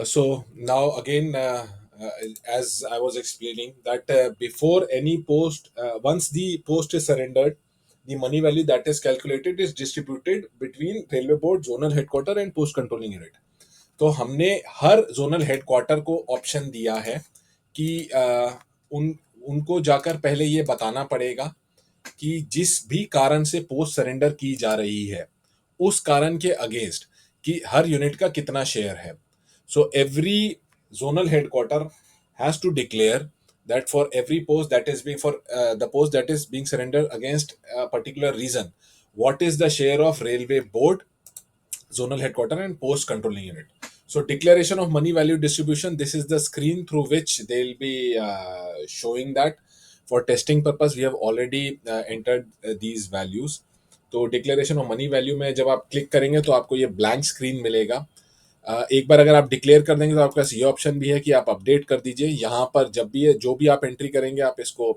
So now again, as I was explaining, that before any post, once the post is surrendered, the money value that is calculated is distributed between railway board, zonal headquarter and post controlling unit. तो हमने हर zonal headquarter को option दिया है कि उन उनको जाकर पहले ये बताना पड़ेगा कि जिस भी कारण से पोस्ट सरेंडर की जा रही है उस कारण के अगेंस्ट कि हर यूनिट का कितना शेयर है. So every zonal headquarter has to declare that for every post that is being for the post that is being surrendered against a particular reason, what is the share of railway board, zonal headquarter and post controlling unit. So declaration of money value distribution, this is the screen through which they'll be showing that. For testing purpose we have already entered these values. तो declaration of money value में जब आप click करेंगे तो आपको ये blank screen मिलेगा. एक बार अगर आप डिक्लेयर कर देंगे तो आपके पास ये ऑप्शन भी है कि आप अपडेट कर दीजिए. यहाँ पर जब भी जो भी आप एंट्री करेंगे आप इसको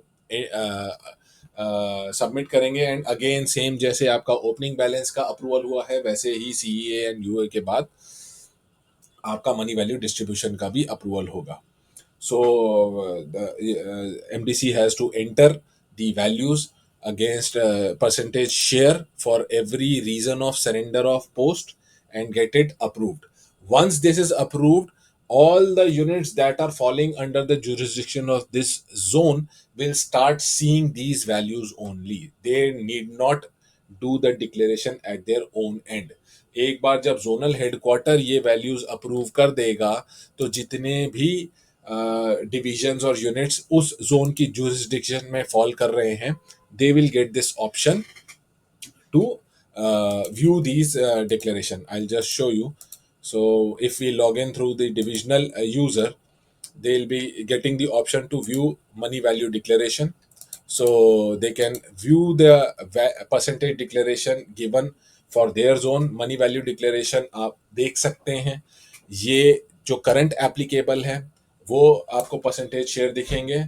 सबमिट करेंगे एंड अगेन सेम जैसे आपका ओपनिंग बैलेंस का अप्रूवल हुआ है वैसे ही सीईए एंड यूए के बाद आपका मनी वैल्यू डिस्ट्रीब्यूशन का भी अप्रूवल होगा. So the MDC has to enter the values against percentage share for every reason of surrender of post and get it approved. Once this is approved, all the units that are falling under the jurisdiction of this zone will start seeing these values only. They need not do the declaration at their own end. एक बार जब zonal headquarter ये values approve कर देगा तो जितने भी divisions और units उस जोन की जुरिस्डिक्शन में फॉल कर रहे हैं they will get this option to view these declaration. I'll just show you. So if we log in through the divisional user, they'll be getting the option to view money value declaration. So they can view the percentage declaration given for their zone. Money value declaration आप देख सकते हैं. ये जो current applicable है वो आपको percentage share दिखेंगे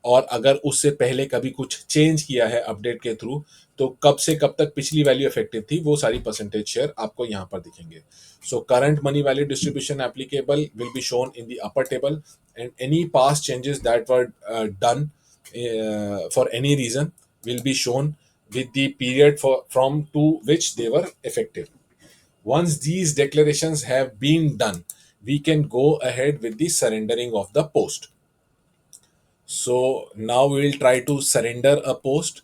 और अगर उससे पहले कभी कुछ चेंज किया है अपडेट के थ्रू तो कब से कब तक पिछली वैल्यू इफेक्टिव थी वो सारी परसेंटेज शेयर आपको यहाँ पर दिखेंगे. So current money value distribution applicable will be shown in the upper table and any past changes that were done for any reason will be shown with the period from to which they were effective. Once these declarations have been done, we can go ahead with the surrendering of the post. So now we will try to surrender a post.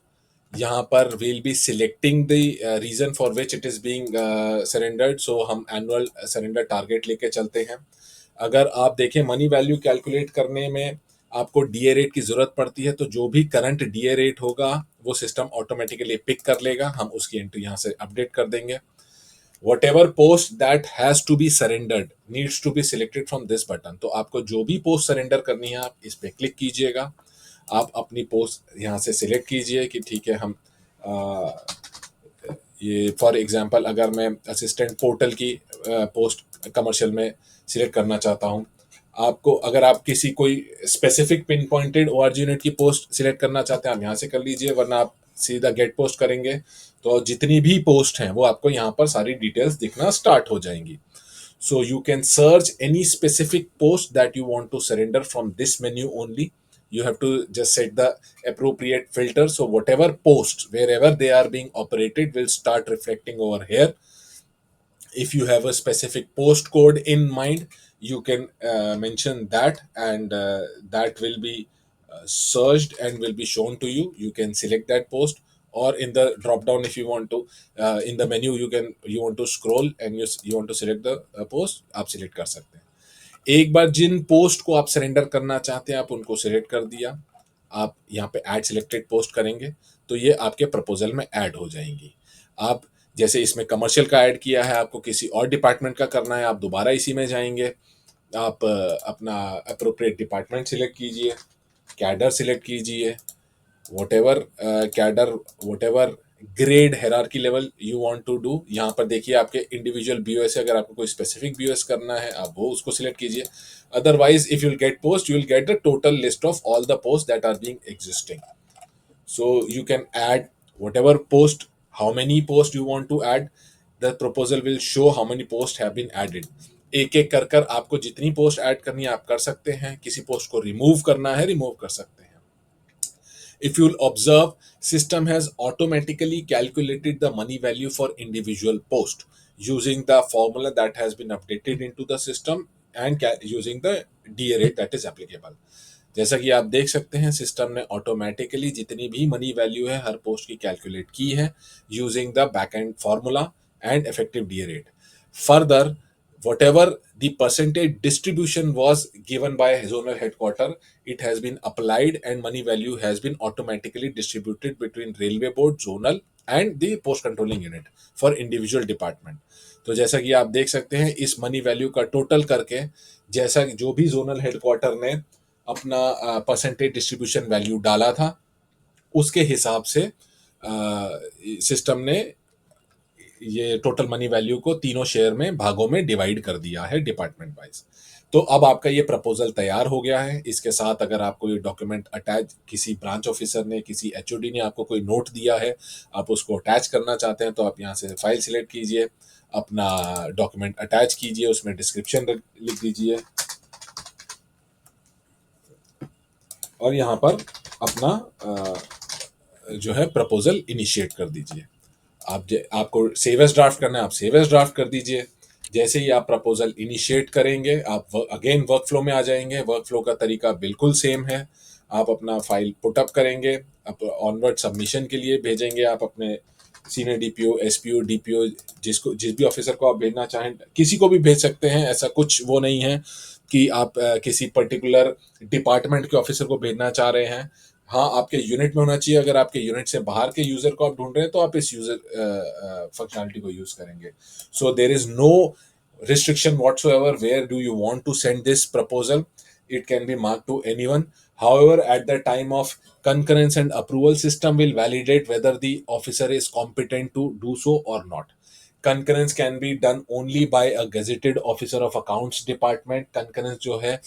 यहाँ पर we'll be selecting the reason for which it is being surrendered. So हम annual surrender target लेके चलते हैं. अगर आप देखें money value calculate करने में आपको डीए रेट की जरूरत पड़ती है तो जो भी करंट डीए रेट होगा वो सिस्टम ऑटोमेटिकली पिक कर लेगा. हम उसकी एंट्री यहाँ से अपडेट कर देंगे. whatever post that has to be surrendered needs to be selected from this button. तो आपको जो भी पोस्ट सरेंडर करनी है आप इस पे क्लिक कीजिएगा. आप अपनी पोस्ट यहाँ से सिलेक्ट कीजिए कि ठीक है हम ये फॉर एग्जांपल अगर मैं असिस्टेंट पोर्टल की पोस्ट कमर्शियल में सिलेक्ट करना चाहता हूँ. आपको अगर आप किसी कोई specific pin pointed ORG unit की पोस्ट सिलेक्ट करना चाहते हैं आप यहाँ से कर लीजिए वरना आप सीधा गेट पोस्ट करेंगे तो जितनी भी पोस्ट हैं वो आपको यहाँ पर सारी डिटेल्स दिखना स्टार्ट हो जाएंगी. So you can search any specific post that you want to surrender from this menu only. You have to just set the appropriate filter. So whatever posts, wherever they are being operated, will start reflecting over here. If you have a specific post code in mind, you can mention that, and that will be searched and will be shown to you. You can select that post, or in the drop down if you want to, in the menu you want to scroll and you want to select the post, आप select कर सकते हैं. एक बार जिन post को आप surrender करना चाहते हैं आप उनको सिलेक्ट कर दिया. आप यहाँ पे ऐड सिलेक्टेड पोस्ट करेंगे तो ये आपके प्रपोजल में ऐड हो जाएंगी. आप जैसे इसमें कमर्शियल का ऐड किया है आपको किसी और डिपार्टमेंट का करना है आप दोबारा इसी में जाएंगे. आप अपना अप्रोप्रिएट डिपार्टमेंट सिलेक्ट कीजिए, कैडर सिलेक्ट कीजिए, cadre whatever grade hierarchy level you want to do. यहाँ पर देखिए आपके इंडिविजुअल बीओएस है, अगर आपको कोई स्पेसिफिक बीओएस करना है आप वो उसको सिलेक्ट कीजिए. Otherwise if you'll get post you will get the total list of all the posts that are being existing. So you can add whatever post, how many posts you want to add. The proposal will show how many posts have been added. एक एक कर कर आपको जितनी post add करनी है आप कर सकते हैं, किसी पोस्ट को रिमूव करना है रिमूव कर सकते हैं. If you'll observe, system has automatically calculated the money value for individual post using the formula that has been updated into the system and using the DA rate that is applicable. जैसा कि आप देख सकते हैं system ने automatically जितनी भी money value है हर पोस्ट की कैलकुलेट की है using the back and formula and effective DA rate. Further, whatever the percentage distribution was given by zonal headquarter, it has been applied and money value has been automatically distributed between railway board, zonal and the post controlling unit for individual department. तो जैसा कि आप देख सकते हैं इस money value का total करके जैसा जो भी जोनल हेडक्वार्टर ने अपना परसेंटेज डिस्ट्रीब्यूशन वैल्यू डाला था उसके हिसाब से सिस्टम ने ये टोटल मनी वैल्यू को तीनों शेयर में भागों में डिवाइड कर दिया है डिपार्टमेंट वाइज. तो अब आपका ये प्रपोजल तैयार हो गया है. इसके साथ अगर आपको ये डॉक्यूमेंट अटैच किसी ब्रांच ऑफिसर ने किसी एचओडी ने आपको कोई नोट दिया है आप उसको अटैच करना चाहते हैं तो आप यहाँ से फाइल सिलेक्ट कीजिए, अपना डॉक्यूमेंट अटैच कीजिए, उसमें डिस्क्रिप्शन लिख दीजिए और यहाँ पर अपना जो है प्रपोजल इनिशिएट कर दीजिए. आपको सेव एज ड्राफ्ट करना है आप सेव एज ड्राफ्ट कर दीजिए. जैसे ही आप प्रपोजल इनिशिएट करेंगे आप अगेन वर्क फ्लो में आ जाएंगे. वर्क फ्लो का तरीका बिल्कुल सेम है. आप अपना फाइल पुटअप करेंगे, ऑनवर्ड सबमिशन के लिए भेजेंगे आप अपने सीनियर डीपीओ, एसपीओ, डीपीओ, जिस भी ऑफिसर को आप भेजना चाहें किसी को भी भेज सकते हैं. ऐसा कुछ वो नहीं है कि आप किसी पर्टिकुलर डिपार्टमेंट के ऑफिसर को भेजना चाह रहे हैं. हाँ आपके यूनिट में होना चाहिए. अगर आपके यूनिट से बाहर के यूजर को आप ढूंढ रहे हैं तो आप इस यूजर फंक्शनलिटी को यूज करेंगे. So there is no restriction whatsoever where do you want to send this proposal. It can be marked to anyone. However, at the time of concurrence and approval, system will validate whether the officer is competent to do so or not. Concurrence can be done only by a gazetted officer of accounts department. Concurrence जो है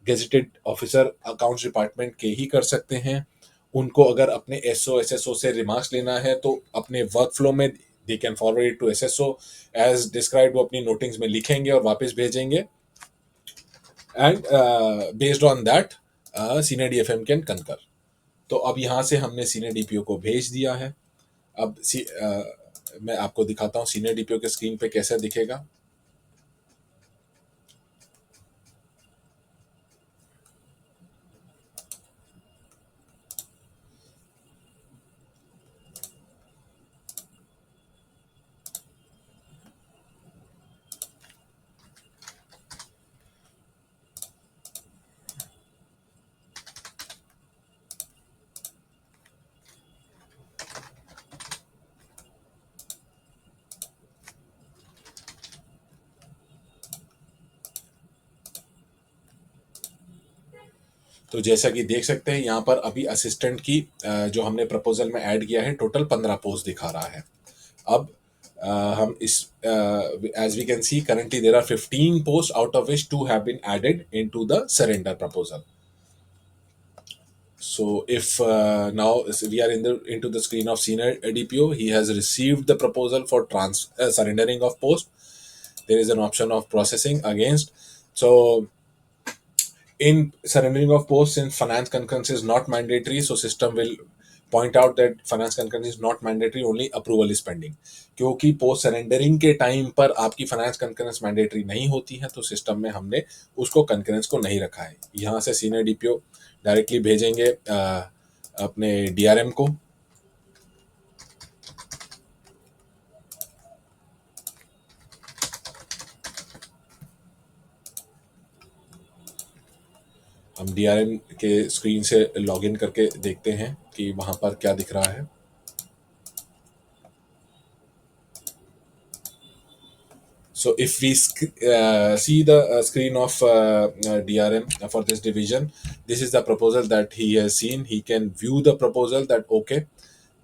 gazetted officer accounts department के ही कर सकते हैं. उनको अगर अपने SO SSO से रिमार्क्स लेना है तो अपने वर्क फ्लो में they can forward it to SSO as described. वो अपनी नोटिंग्स में लिखेंगे और वापस भेजेंगे and based on that senior DFM can concur. तो अब यहाँ से हमने सीनियर डीपीओ को भेज दिया है. अब मैं आपको दिखाता हूँ सीनियर डीपीओ के स्क्रीन पे कैसा दिखेगा. तो जैसा कि देख सकते हैं यहाँ पर अभी असिस्टेंट की जो हमने प्रपोजल में ऐड किया है टोटल 15 पोस्ट दिखा रहा है. अब हम इस as we can see currently there are 15 post out of which 2 have been added into the surrender proposal. So if now we are into the screen of senior DPO, he has received the proposal for surrendering of post. There is an option of processing against. So in surrendering of post, since finance concurrence is not mandatory, so system will point out that finance concurrence is not mandatory, only approval is pending. क्योंकि post surrendering के time पर आपकी finance concurrence mandatory नहीं होती है तो system में हमने उसको कंकरेंस को नहीं रखा है. यहाँ से सीनियर डीपीओ डायरेक्टली भेजेंगे अपने डीआरएम को. हम डीआरएम के स्क्रीन से लॉगिन करके देखते हैं कि वहाँ पर क्या दिख रहा है. So if we see the screen of DRM for this division, this is the proposal that he has seen. He can view the proposal that okay,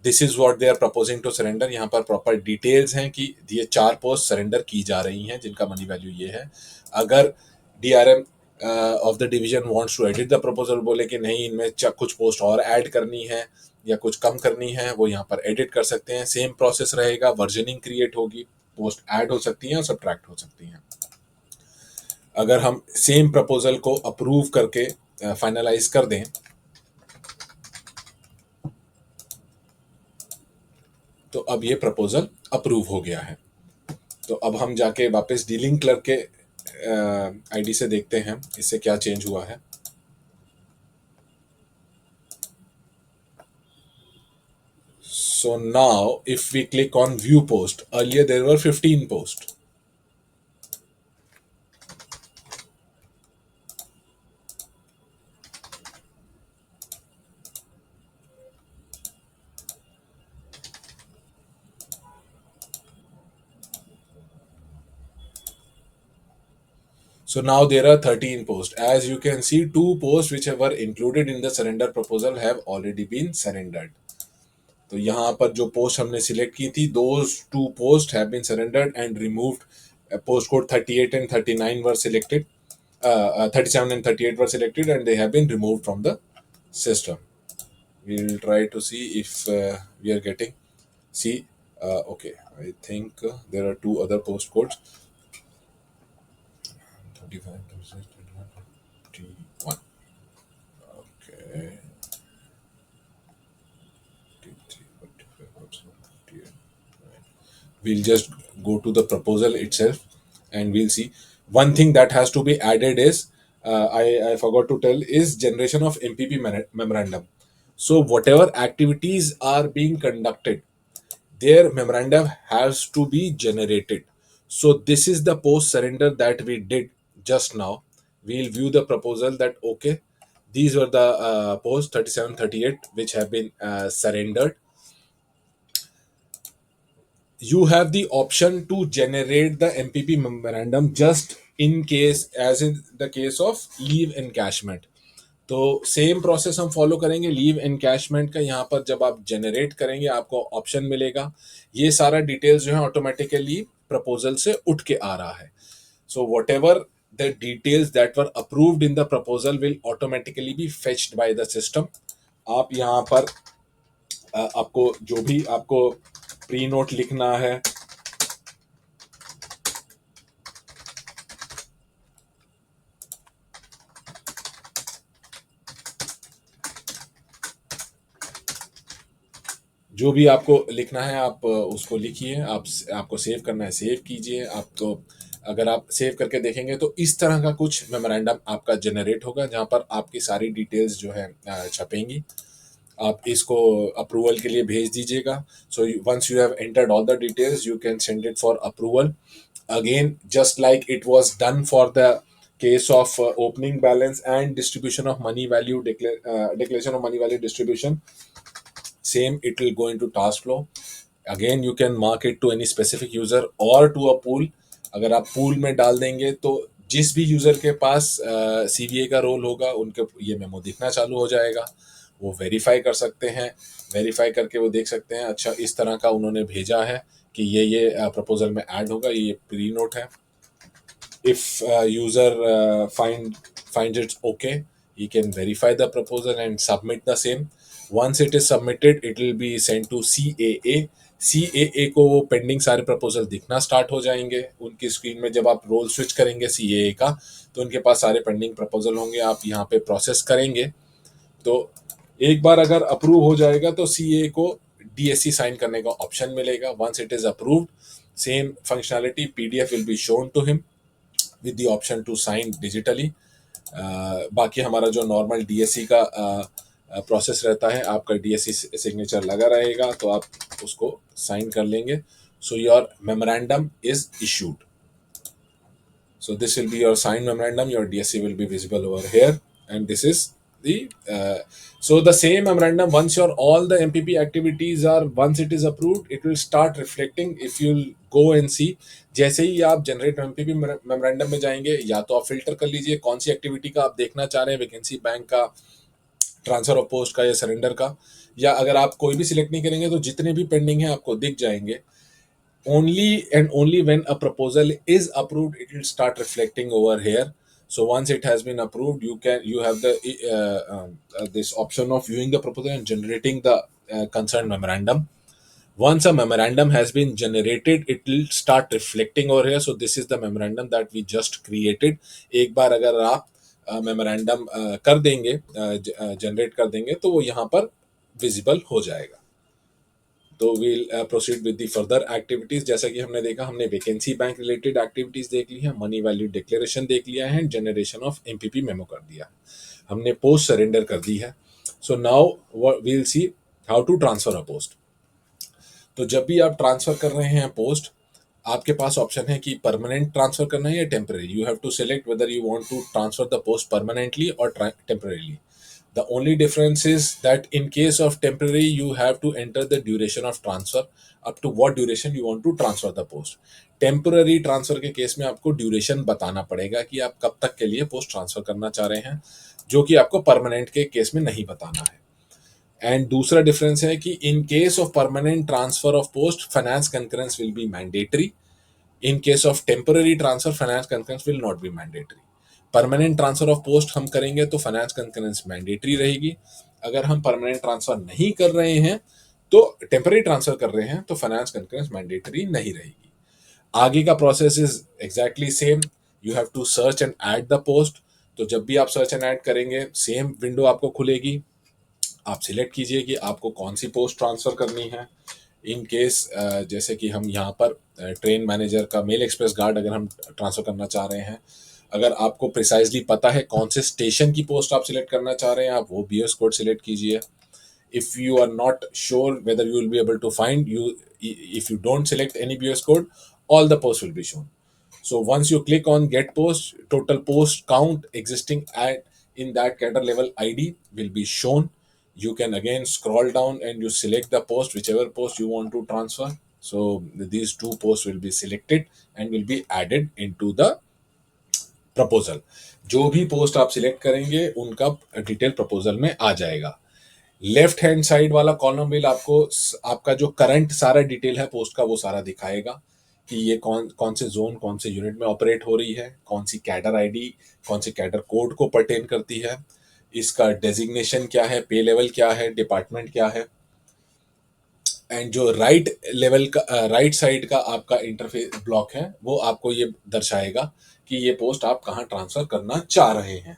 this is what they are proposing to surrender. यहाँ पर proper details हैं कि ये 4 post surrender की जा रही हैं जिनका money value ये है. अगर DRM of the division wants to edit the proposal, बोले कि नहीं इनमें कुछ पोस्ट और ऐड करनी है या कुछ कम करनी है, वो यहाँ पर एडिट कर सकते हैं. सेम प्रोसेस रहेगा, वर्जनिंग क्रिएट होगी, पोस्ट ऐड हो सकती हैं और सब्ट्रैक्ट हो सकती हैं. अगर हम सेम प्रपोजल को अप्रूव करके फाइनलाइज कर दें, तो अब ये प्रपोजल अप्रूव हो गया है। तो अब हम जाके वापस डीलिंग क्लर्क के आईडी से देखते हैं इससे क्या चेंज हुआ है। So now if we click on view post, earlier there were 15 posts. So now there are 13 posts. As you can see, two posts which were included in the surrender proposal have already been surrendered. तो यहाँ पर जो post हमने select की थी, those two posts have been surrendered and removed. Post code 38 and 39 were selected. 37 and 38 were selected and they have been removed from the system. We will try to see if we are getting. See, okay, I think there are two other post codes. 35, 26, 21. Okay. 23, 45, 48. We'll just go to the proposal itself and we'll see. One thing that has to be added is, I forgot to tell, is generation of MPP memorandum. So whatever activities are being conducted, their memorandum has to be generated. So this is the post surrender that we did just now. We'll view the proposal that okay, these were the posts 37, 38 which have been surrendered. You have the option to generate the MPP memorandum just in case, as in the case of leave encashment. तो same process हम follow करेंगे। Leave encashment का यहाँ पर जब आप generate करेंगे आपको ऑप्शन मिलेगा। ये सारा डिटेल्स जो है ऑटोमेटिकली प्रपोजल से उठ के आ रहा है। So whatever the details that were approved in the proposal will automatically be fetched by the system. आप यहाँ पर आपको जो भी आपको प्री नोट लिखना है, जो भी आपको लिखना है आप उसको लिखिए। आपको सेव करना है सेव कीजिए। आपको अगर आप सेव करके देखेंगे तो इस तरह का कुछ मेमोरेंडम आपका जनरेट होगा जहां पर आपकी सारी डिटेल्स जो है छपेंगी। आप इसको अप्रूवल के लिए भेज दीजिएगा। So once you have entered all the details you can send it for approval. Again just like it was done for the case of opening balance and distribution of money value declaration of money value distribution, same it will go into task flow. Again you can mark it to any specific user or to a pool. अगर आप pool में डाल देंगे तो जिस भी user के पास सीवीए का रोल होगा उनके ये मेमो दिखना चालू हो जाएगा। वो वेरीफाई कर सकते हैं। वेरीफाई करके वो देख सकते हैं अच्छा इस तरह का उन्होंने भेजा है कि ये प्रपोजल में ऐड होगा, ये प्री नोट है। If user finds it okay, he can verify the proposal and submit the same. Once it is submitted it will be sent to CAA. CAA को वो पेंडिंग सारे प्रपोजल दिखना start हो जाएंगे उनकी स्क्रीन में। जब आप रोल स्विच करेंगे CAA का तो उनके पास सारे पेंडिंग प्रपोजल होंगे। आप यहाँ पे प्रोसेस करेंगे तो एक बार अगर अप्रूव हो जाएगा तो CAA को DSC साइन करने का ऑप्शन मिलेगा। Once it is approved, same functionality PDF will be shown to him with the option to sign digitally. बाकी हमारा जो नॉर्मल DSC का प्रोसेस रहता है, आपका DSC सिग्नेचर लगा रहेगा तो आप उसको साइन कर लेंगे। So your memorandum is issued. So this will be your signed memorandum. Your DSC will be visible over here, and this is the so the same memorandum. Once your all the MPP activities are once it is approved, it will start reflecting. If you'll go and see, जैसे ही आप generate MPP memorandum में जाएंगे या तो आप filter कर लीजिए कौन सी एक्टिविटी का आप देखना चाह रहे हैं, वैकेंसी बैंक का, ट्रांसफर ऑफ पोस्ट का या सरेंडर का, या अगर आप कोई भी सिलेक्ट नहीं करेंगे तो जितने भी पेंडिंग है आपको दिख जाएंगे। Only and only when a proposal is approved it will start reflecting over here. So once it has been approved you have the this option of viewing the proposal and generating the concerned memorandum. Once a memorandum has been generated, it will start reflecting over here. So this is the memorandum that we just created. एक बार अगर आप memorandum कर देंगे, generate कर देंगे, तो वो यहाँ पर विजिबल हो जाएगा. तो we'll proceed with the further activities. जैसा कि हमने देखा, हमने वैकेंसी बैंक रिलेटेड एक्टिविटीज देख ली है, मनी वैल्यू डिक्लेरेशन देख लिया है, जनरेशन ऑफ एमपीपी मेमो कर दिया, हमने पोस्ट सरेंडर कर दी है. So now we'll see how to transfer a post. तो जब भी आप ट्रांसफर कर रहे हैं पोस्ट, आपके पास ऑप्शन है कि परमानेंट ट्रांसफर करना है या temporary. You have to select whether you want to transfer the post permanently और temporarily. The only difference is that in case of temporary, you have to enter the duration of transfer, up to what duration you want to transfer the post. Temporary transfer के case में आपको duration बताना पड़ेगा कि आप कब तक के लिए पोस्ट ट्रांसफर करना चाह रहे हैं, जो कि आपको परमानेंट के केस में नहीं बताना है. एंड दूसरा डिफरेंस है कि in case of permanent transfer of post, finance concurrence will be mandatory. In case of temporary transfer, finance concurrence will not be mandatory. Permanent transfer of post हम करेंगे तो फाइनेंस कंकरेंस मैंडेटरी रहेगी. अगर हम permanent transfer नहीं कर रहे हैं, तो टेम्पररी ट्रांसफर कर रहे हैं, तो फाइनेंस कंकरेंस मैंडेटरी नहीं रहेगी. आगे का process is exactly same. You have to search and add the post. तो जब भी आप सर्च एंड ऐड करेंगे, सेम विंडो आपको खुलेगी. आप सिलेक्ट कीजिए कि आपको कौन सी पोस्ट ट्रांसफर करनी है. इन केस जैसे कि हम यहाँ पर ट्रेन मैनेजर का मेल एक्सप्रेस गार्ड अगर हम ट्रांसफर करना चाह रहे हैं, अगर आपको प्रिसाइजली पता है कौन से स्टेशन की पोस्ट आप सिलेक्ट करना चाह रहे हैं, आप वो बीएस कोड सिलेक्ट कीजिए. If you are not sure whether you will be able to find, you if you don't select any BS code, all the post will be shown. So once you click on get post, total post count existing at in that cadre level ID will be shown. You can again scroll down and you select the post, whichever post you want to transfer. So these two posts will be selected and will be added into the proposal. जो भी post आप select करेंगे उनका detail proposal में आ जाएगा. Left hand side वाला column will आपको आपका जो करंट सारा डिटेल है पोस्ट का वो सारा दिखाएगा कि ये कौन कौन से जोन, कौन से यूनिट में ऑपरेट हो रही है, कौन सी कैडर आईडी, कौन सी कैडर कोड को पर्टेन करती है, इसका डेजिग्नेशन क्या है, पे लेवल क्या है, डिपार्टमेंट क्या है. एंड जो राइट लेवल का राइट साइड का आपका इंटरफेस ब्लॉक है, वो आपको ये दर्शाएगा कि ये पोस्ट आप कहाँ ट्रांसफर करना चाह रहे हैं.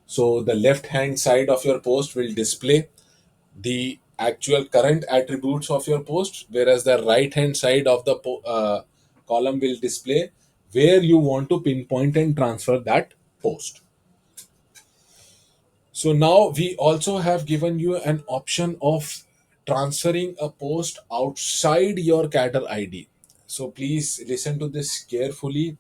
So the left hand side of your post will display the actual current attributes of your post, whereas the right hand side of the column will display where you want to pinpoint and transfer that post. So now we also have given you an option of transferring a post outside your cadre ID. So please listen to this carefully.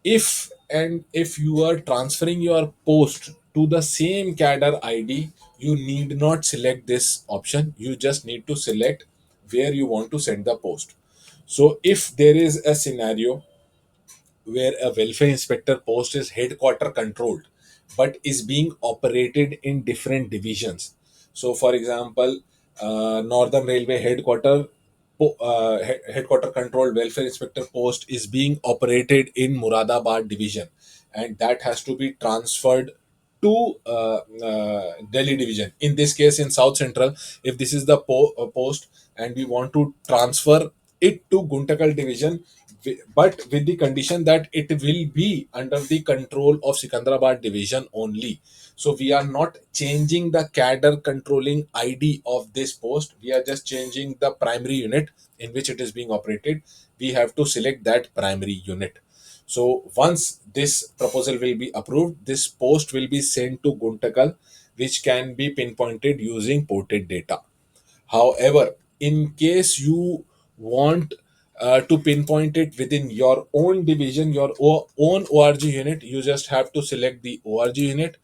If you are transferring your post to the same cadre ID, you need not select this option. You just need to select where you want to send the post. So if there is a scenario where a welfare inspector post is headquarter controlled but is being operated in different divisions. So for example, Northern Railway headquarter controlled welfare inspector post is being operated in Muradabad division, and that has to be transferred to Delhi division. In this case, in South Central, if this is the post and we want to transfer it to Guntakal division, but with the condition that it will be under the control of Sikandrabad division only. So we are not changing the cadre controlling ID of this post. We are just changing the primary unit in which it is being operated. We have to select that primary unit. So once this proposal will be approved, this post will be sent to Guntakal, which can be pinpointed using ported data. However, in case you want to pinpoint it within your own division, your own ORG unit, you just have to select the ORG unit.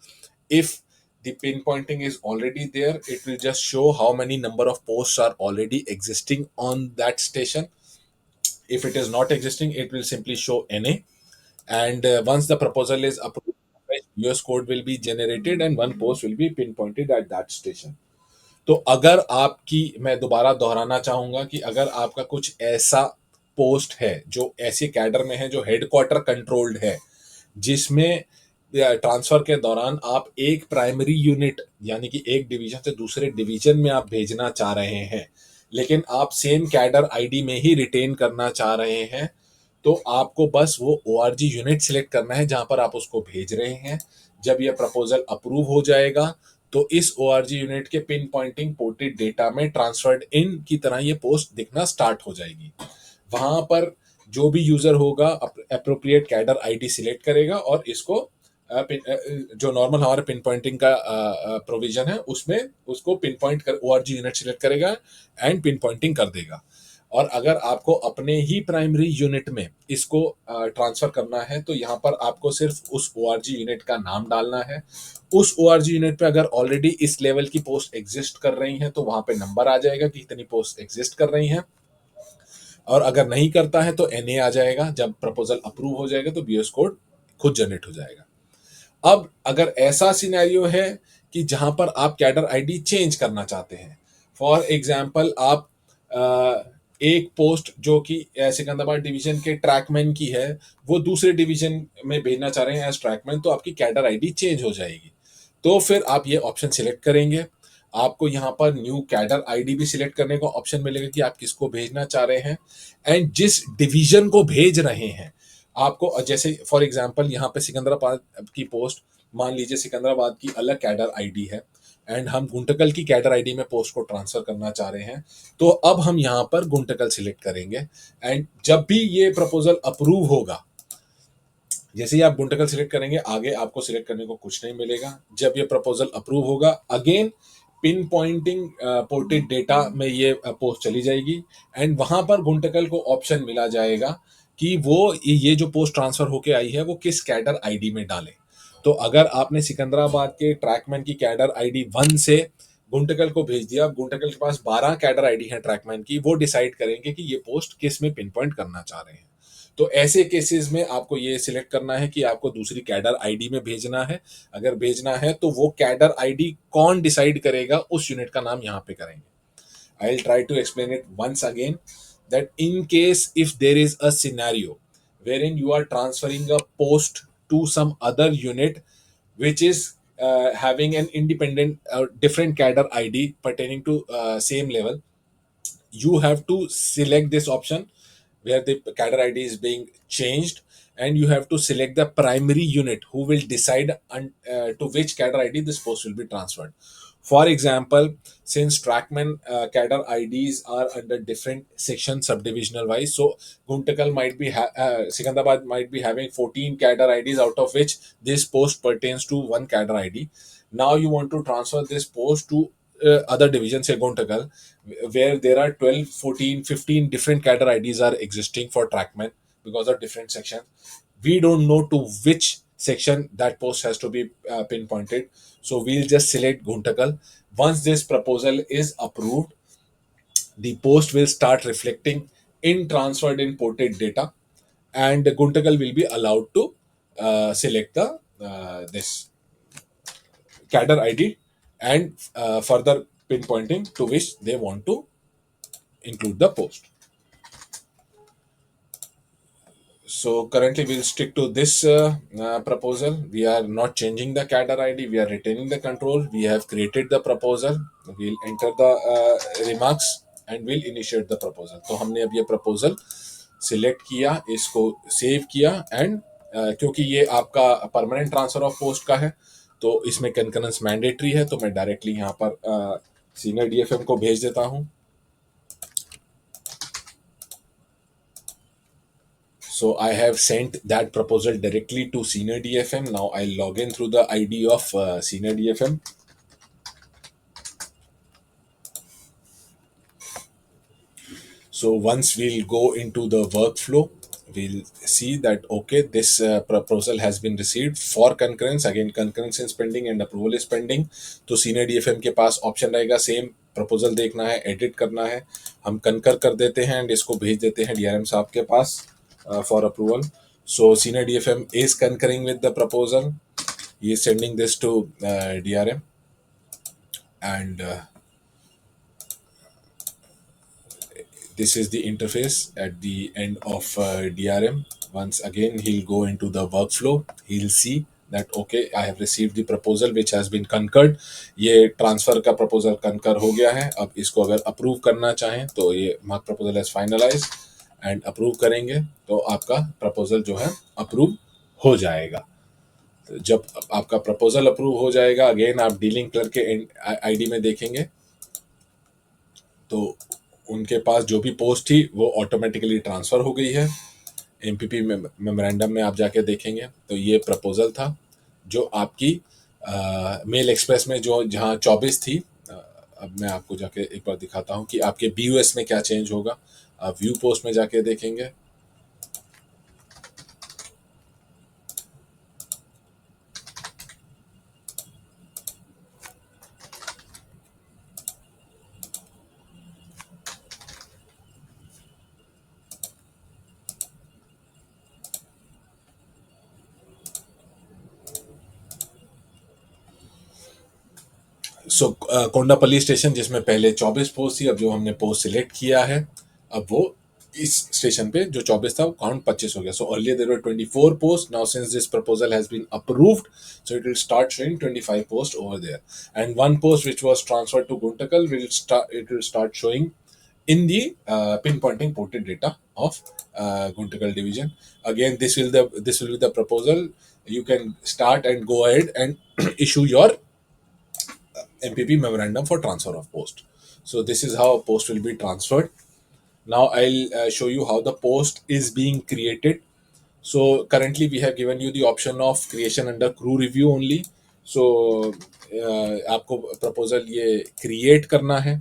If the pinpointing is already there, it will just show how many number of posts are already existing on that station. If it is not existing, it will simply show NA. And once the proposal is approved, US code will be generated and one post will be pinpointed at that station. तो अगर आपकी, मैं दोबारा दोहराना चाहूंगा कि अगर आपका कुछ ऐसा पोस्ट है जो ऐसे कैडर में है जो हेडक्वार्टर कंट्रोल्ड है, जिसमें ट्रांसफर के दौरान आप एक प्राइमरी यूनिट यानी कि एक डिवीजन से दूसरे डिवीजन में आप भेजना चाह रहे हैं, लेकिन आप सेम कैडर आईडी में ही रिटेन करना चाह रहे हैं, तो आपको बस वो ORG यूनिट सिलेक्ट करना है जहां पर आप उसको भेज रहे हैं। जब ये प्रपोजल अप्रूव हो जाएगा तो इस ORG यूनिट के पिन पॉइंटिंग पोर्टेड डेटा में ट्रांसफर्ड इन की तरह ये पोस्ट दिखना स्टार्ट हो जाएगी। वहां पर जो भी यूजर होगा अप्रोप्रिएट कैडर आईडी सिलेक्ट करेगा और इसको जो नॉर्मल हमारे पिन पॉइंटिंग का प्रोविजन है उसमें उसको पिन पॉइंट कर ORG यूनिट सिलेक्ट करेगा एंड पिन पॉइंटिंग कर देगा। और अगर आपको अपने ही प्राइमरी यूनिट में इसको ट्रांसफर करना है तो यहाँ पर आपको सिर्फ उस ORG यूनिट का नाम डालना है। उस ORG यूनिट पे अगर ऑलरेडी इस लेवल की पोस्ट एग्जिस्ट कर रही हैं तो वहां पे नंबर आ जाएगा कि इतनी पोस्ट एग्जिस्ट कर रही हैं, और अगर नहीं करता है तो NA आ जाएगा। जब प्रपोजल अप्रूव हो जाएगा तो BS कोड खुद जनरेट हो जाएगा। अब अगर ऐसा सिनेरियो है कि जहां पर आप कैडर आईडी चेंज करना चाहते हैं, फॉर एग्जांपल आप एक पोस्ट जो कि सिकंदराबाद डिवीजन के ट्रैकमैन की है वो दूसरे डिवीजन में भेजना चाह रहे हैं एज ट्रैकमैन, तो आपकी कैडर आईडी चेंज हो जाएगी। तो फिर आप ये ऑप्शन सिलेक्ट करेंगे। आपको यहाँ पर न्यू कैडर आईडी भी सिलेक्ट करने का ऑप्शन मिलेगा कि आप किसको भेजना चाह रहे हैं एंड जिस डिवीजन को भेज रहे हैं। आपको जैसे फॉर एग्जांपल यहाँ पे सिकंदराबाद की पोस्ट, मान लीजिए सिकंदराबाद की अलग कैडर आईडी है एंड हम गुंटकल की कैडर आईडी में पोस्ट को ट्रांसफर करना चाह रहे हैं, तो अब हम यहाँ पर गुंटकल सिलेक्ट करेंगे एंड जब भी ये प्रपोजल अप्रूव होगा, जैसे ही आप गुंटकल सिलेक्ट करेंगे आगे आपको सिलेक्ट करने को कुछ नहीं मिलेगा। जब ये प्रपोजल अप्रूव होगा again pin pointing ported data में ये पोस्ट चली जाएगी एंड वहां पर गुंटकल को ऑप्शन मिला जाएगा कि वो ये जो पोस्ट ट्रांसफर होके आई है वो किस कैडर आईडी में डाले। तो अगर आपने सिकंदराबाद के ट्रैकमैन की कैडर आईडी 1 से गुंटकल को भेज दिया, गुंटकल के पास 12 कैडर आईडी है ट्रैकमैन की, वो डिसाइड करेंगे कि ये पोस्ट किस में पिन पॉइंट करना चाह रहे हैं। तो ऐसे केसेस में आपको ये सिलेक्ट करना है कि आपको दूसरी कैडर आईडी में भेजना है। अगर भेजना है तो वो कैडर आईडी कौन डिसाइड करेगा उस यूनिट का नाम यहाँ पे करेंगे। I will try to explain it once again that in case if there is a scenario wherein you are transferring a post to some other unit which is having an independent different cadre ID pertaining to same level, you have to select this option where the cadre ID is being changed and you have to select the primary unit who will decide to which cadre ID this post will be transferred. For example, since Trackman cadre IDs are under different section subdivisional wise, so Guntakal might be Sikandabad might be having 14 cadre IDs, out of which this post pertains to one cadre ID. Now you want to transfer this post to other division, say Guntakal, where there are 12, 14, 15 different cadre IDs are existing for Trackman because of different sections. We don't know to which section that post has to be pinpointed. So we'll just select Guntakal. Once this proposal is approved, the post will start reflecting in transferred in ported data, and Guntakal will be allowed to select the this cadre ID and further pinpointing to which they want to include the post. So currently we'll stick to this proposal. We are not changing the cadre ID. We are retaining the control. We have created the proposal. We'll enter the remarks and we'll initiate the proposal. तो हमने अब ये proposal select किया, इसको save किया and क्योंकि ये आपका permanent transfer of post का है तो इसमें concurrence mandatory है, तो मैं directly यहाँ पर senior DFM को भेज देता हूँ। So I have sent that proposal directly to Senior DFM. Now I'll log in through the ID of Senior DFM. So once we'll go into the workflow, we'll see that okay, this proposal has been received for concurrence. Again, concurrence is pending and approval is pending. तो Senior DFM के पास option रहेगा same proposal देखना है, edit करना है, हम कंकर कर देते हैं एंड इसको भेज देते हैं DRM साहब के पास for approval. So Senior DFM is concurring with the proposal. He is sending this to DRM and this is the interface at the end of DRM. Once again, he'll go into the workflow. He'll see that okay I have received the proposal which has been concurred. ये transfer का proposal concur हो गया है। अब इसको अगर approve करना चाहें तो ये mark proposal as finalize and approve करेंगे तो आपका प्रपोजल जो है अप्रूव हो जाएगा। तो जब आपका प्रपोजल अप्रूव हो जाएगा, अगेन आप डीलिंग क्लर्क के आईडी में देखेंगे तो उनके पास जो भी पोस्ट थी वो ऑटोमेटिकली ट्रांसफ़र हो गई है। एमपीपी मेमोरेंडम में आप जाके देखेंगे तो ये प्रपोजल था जो आपकी मेल एक्सप्रेस में जो जहाँ 24 थी। अब मैं आपको जाके एक बार दिखाता हूँ कि आपके बीयूएस में क्या चेंज होगा। आप व्यू पोस्ट में जाके देखेंगे कोंडापल्ली स्टेशन जिसमें पहले 24 पोस्ट थी, अब जो हमने पोस्ट सिलेक्ट किया है अब वो इस स्टेशन पे जो 24 था वो काउंट 25 हो गया। So earlier there were 24 post, now since this proposal has been approved so it will start showing 25 posts over there, and one post which was transferred to Guntakal will start showing in the pinpointing ported data of Guntakal division. Again, this will be the proposal. You can start and go ahead and issue your MPP memorandum for transfer of post. So this is how a post will be transferred. Now I'll show you how the post is being created. So currently we have given you the option of creation under crew review only. So आपको proposal ये create करना है.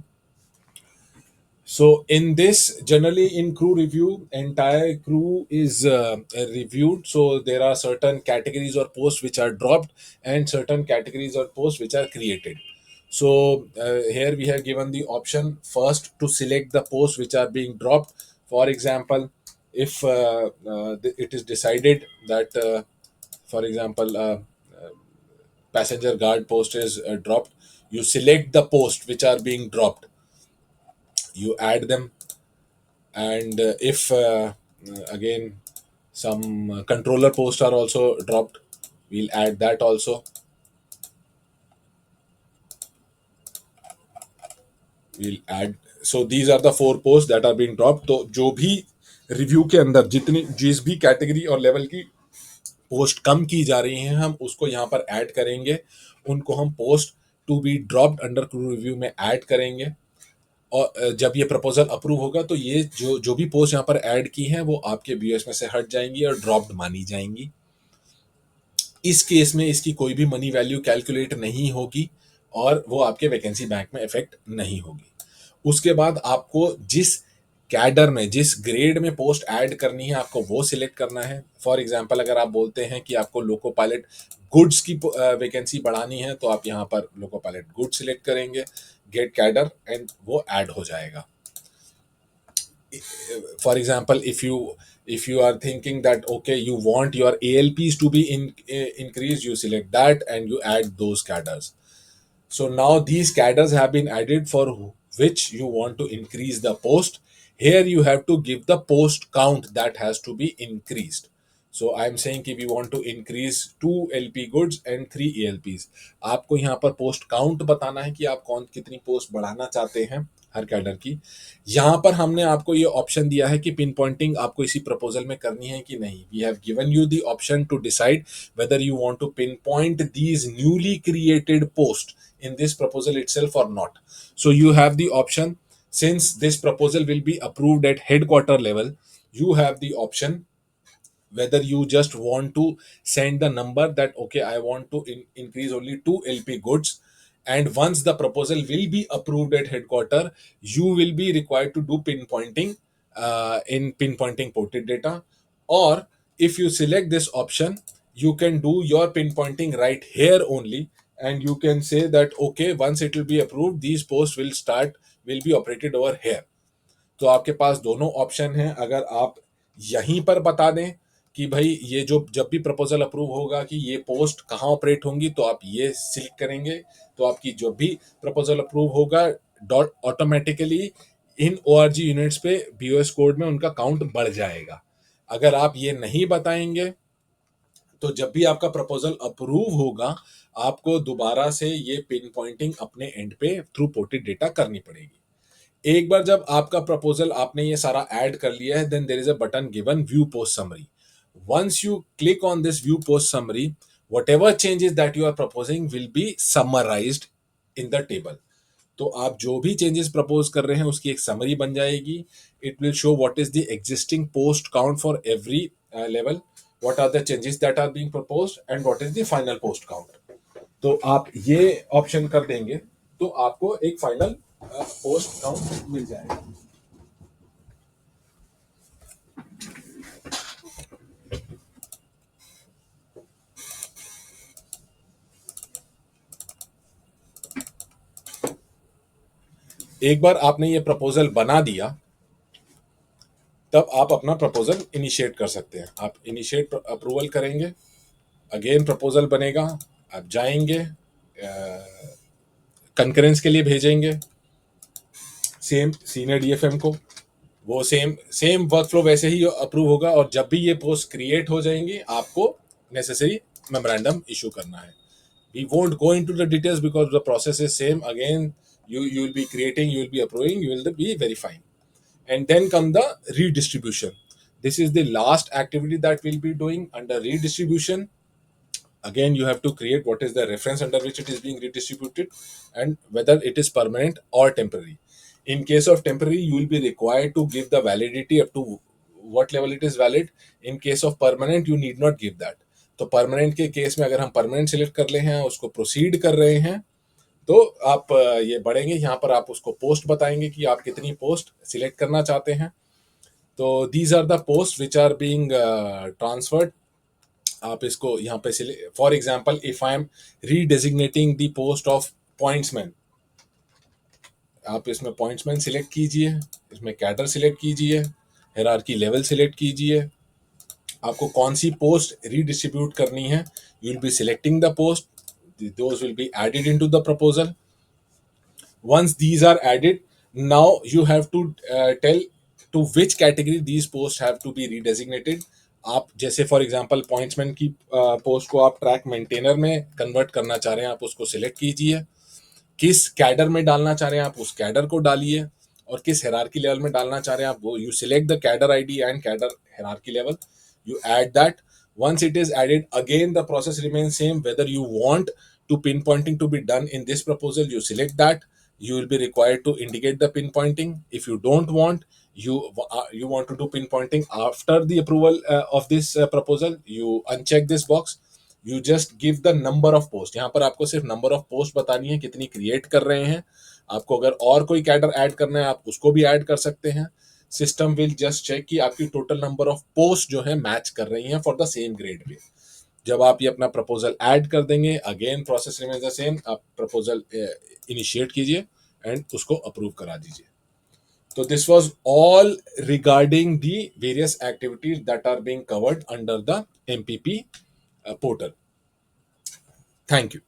So in this, generally in crew review, entire crew is reviewed. So there are certain categories or posts which are dropped and certain categories or posts which are created. So here we have given the option first to select the posts which are being dropped. For example, if it is decided that, for example, passenger guard post is dropped, you select the posts which are being dropped, you add them, and if again some controller posts are also dropped, we'll add that also. We'll add, so these are the four posts that are being dropped. तो जो भी review के अंदर जितनी जिस भी category और level की पोस्ट कम की जा रही हैं हम उसको यहाँ पर ऐड करेंगे, उनको हम post to be dropped under crew review में ऐड करेंगे। और जब ये प्रपोजल अप्रूव होगा तो ये जो जो भी पोस्ट यहाँ पर ऐड की हैं वो आपके बीएस में से हट जाएंगी और ड्रॉप्ड मानी जाएंगी। इस केस में इसकी कोई भी मनी वैल्यू कैलकुलेट नहीं होगी और वो आपके वैकेंसी बैंक में इफेक्ट नहीं होगी। उसके बाद आपको जिस कैडर में जिस ग्रेड में पोस्ट ऐड करनी है आपको वो सिलेक्ट करना है। फॉर एग्जांपल अगर आप बोलते हैं कि आपको लोको पायलट गुड्स की वैकेंसी बढ़ानी है तो आप यहाँ पर लोको पायलट गुड्स सिलेक्ट करेंगे, गेट कैडर, एंड वो ऐड हो जाएगा। For example, if you are thinking that okay you want your ALPs to be increased, you select that and you add those cadres. So now these cadres have been added for which you want to increase the post. Here you have to give the post count that has to be increased. So I am saying if we want to increase 2 LP goods and 3 ALPs, आपको यहाँ पर post count बताना है कि आप कौन कितनी post बढ़ाना चाहते हैं हर कैडर की। यहाँ पर हमने आपको ये ऑप्शन दिया है कि पिन पॉइंटिंग आपको इसी प्रपोजल में करनी है कि नहीं। We have given you the option to decide whether you want to pin point these newly created post in this proposal itself or not. So you have the option, since this proposal will be approved at headquarter level, you have the option whether you just want to send the number that okay I want to increase only 2 LP goods, and once the proposal will be approved at headquarter you will be required to do pinpointing in pinpointing ported data, or if you select this option you can do your pinpointing right here only, and you can say that okay once it will be approved these posts will be operated over here. तो आपके पास दोनों option हैं। अगर आप यहीं पर बता दें कि भाई ये जो जब भी प्रपोजल अप्रूव होगा कि ये पोस्ट कहाँ ऑपरेट होंगी तो आप ये सिलेक्ट करेंगे तो आपकी जो भी प्रपोजल अप्रूव होगा डॉट ऑटोमेटिकली इन ओआरजी यूनिट्स पे बीओएस कोड में उनका काउंट बढ़ जाएगा। अगर आप ये नहीं बताएंगे तो जब भी आपका प्रपोजल अप्रूव होगा, आपको दोबारा से ये पिन पॉइंटिंग अपने एंड पे थ्रू पोर्टेड डेटा करनी पड़ेगी। एक बार जब आपका प्रपोजल आपने ये सारा ऐड कर लिया है, then there is a button given view post summary. Once you click on this view post summary, whatever changes that you are proposing will be summarized in the table। तो आप जो भी चेंजेस प्रपोज कर रहे हैं उसकी एक summary बन जाएगी। It will show what is the existing post count for every level, what are the changes that are being proposed and what is the final post count. तो आप ये ऑप्शन कर देंगे तो आपको एक फाइनल पोस्ट काउंट मिल जाएगा। एक बार आपने ये प्रपोजल बना दिया, तब आप अपना प्रपोजल इनिशिएट कर सकते हैं। आप इनिशिएट अप्रूवल करेंगे, अगेन प्रपोजल बनेगा, आप जाएंगे, कंकरेंस के लिए भेजेंगे सेम सीनियर डीएफएम को, वो सेम सेम वर्क फ्लो वैसे ही अप्रूव होगा। और जब भी ये पोस्ट क्रिएट हो जाएंगी, आपको नेसेसरी मेमोरेंडम इशू करना है। We won't go into the details because the process is same. Again you will be creating, you will be approving, you will be verifying, and then come the redistribution. This is the last activity that we'll be doing under redistribution. Again, you have to create what is the reference under which it is being redistributed and whether it is permanent or temporary. In case of temporary, you will be required to give the validity up to what level it is valid. In case of permanent, you need not give that. तो permanent के case में अगर हम permanent select कर ले हैं, उसको proceed कर रहे हैं, तो आप ये बढ़ेंगे। यहाँ पर आप उसको पोस्ट बताएंगे कि आप कितनी पोस्ट सिलेक्ट करना चाहते हैं। तो these are the post which are being transferred. आप इसको यहाँ पे for example, if I am redesignating the post of pointsman, आप इसमें पॉइंट्समैन सिलेक्ट कीजिए, इसमें कैडर सिलेक्ट कीजिए, हायरार्की लेवल सिलेक्ट कीजिए। आपको कौन सी पोस्ट रीडिस्ट्रीब्यूट करनी है, you will be selecting the post, those will be added into the proposal. Once these are added, now you have to tell to which category these posts have to be redesignated. आप जैसे for example pointsman की post को आप track maintainer में convert करना चाह रहे हैं, आप उसको सिलेक्ट कीजिए। किस कैडर में डालना चाह रहे हैं, आप उस कैडर को डालिए। और किस हायरार्की लेवल में डालना चाह रहे हैं आप, वो you select the cadre ID and cadre hierarchy level, you add that. Once it is added, again the process remains same. Whether you want to pinpointing to be done in this proposal, you select that. You will be required to indicate the pinpointing. If you don't want, you want to do pinpointing after the approval of this proposal, you uncheck this box. You just give the number of post. यहाँ पर आपको सिर्फ number of post बतानी है, कितनी create कर रहे हैं। आपको अगर और कोई कैडर ऐड करना है, आप उसको भी ऐड कर सकते हैं। सिस्टम विल जस्ट चेक कि आपकी टोटल नंबर ऑफ पोस्ट जो है मैच कर रही हैं for the same grade pay. जब आप ये अपना प्रपोजल ऐड कर देंगे, again process remains the same. आप प्रपोजल इनिशिएट कीजिए एंड उसको अप्रूव करा दीजिए। तो this was all regarding the various activities that are being covered under the MPP portal. Thank you.